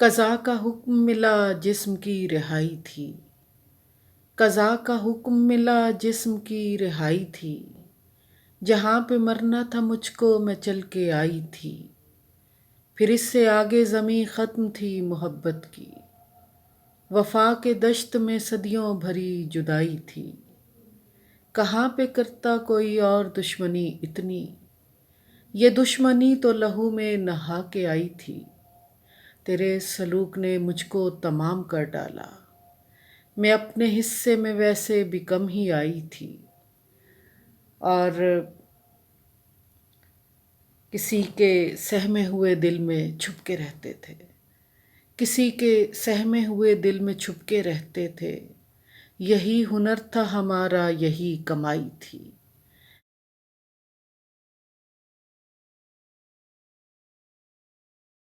क़ज़ा का हुक्म मिला जिस्म की रिहाई थी। क़ज़ा का हुक्म मिला जिस्म की रिहाई थी। जहाँ पे मरना था मुझको मैं चल के आई थी। फिर इससे आगे ज़मीं ख़त्म थी मोहब्बत की। वफ़ा के दश्त में सदियों भरी जुदाई थी। कहाँ पे करता कोई और दुश्मनी इतनी। ये दुश्मनी तो लहू में नहा के आई थी। तेरे सलूक ने मुझको तमाम कर डाला। मैं अपने हिस्से में वैसे भी कम ही आई थी। और किसी के सहमे हुए दिल में छुप के रहते थे। किसी के सहमे हुए दिल में छुप के रहते थे। यही हुनर था हमारा, यही कमाई थी।